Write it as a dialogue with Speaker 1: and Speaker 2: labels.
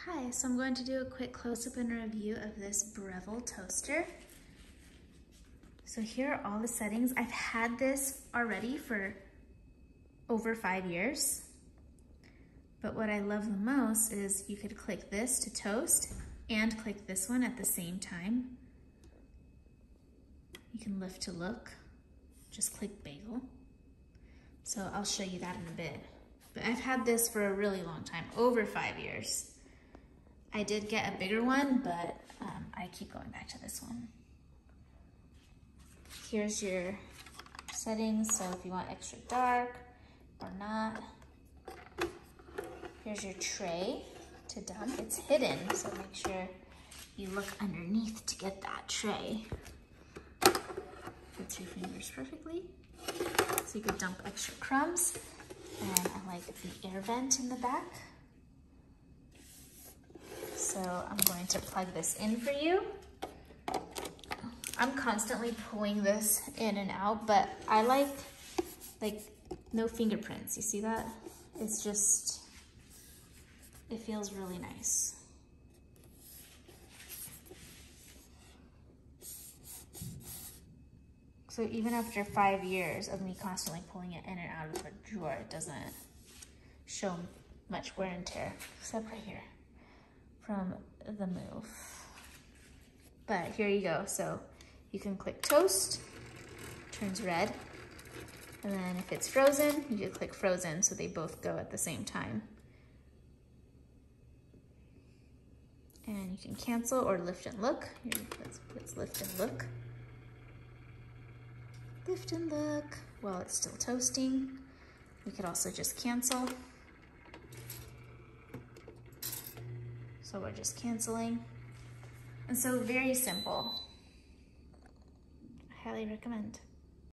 Speaker 1: Hi, so I'm going to do a quick close-up and review of this Breville toaster. So here are all the settings. I've had this already for over 5 years. But what I love the most is you could click this to toast and click this one at the same time. You can lift to look, just click bagel. So I'll show you that in a bit. But I've had this for a really long time, over 5 years. I did get a bigger one, but I keep going back to this one. Here's your settings, so if you want extra dark or not. Here's your tray to dump. It's hidden, so make sure you look underneath to get that tray. Fits your fingers perfectly. So you could dump extra crumbs. And I like the air vent in the back. So I'm going to plug this in for you. I'm constantly pulling this in and out, but I like no fingerprints. You see that? It's just, it feels really nice. So even after 5 years of me constantly pulling it in and out of the drawer, it doesn't show much wear and tear, except right here from the move. But here you go. So you can click toast, turns red. And then if it's frozen, you can click frozen so they both go at the same time. And you can cancel or lift and look. Here, let's lift and look. Lift and look while it's still toasting. We could also just cancel. So we're just canceling. And so very simple. I highly recommend.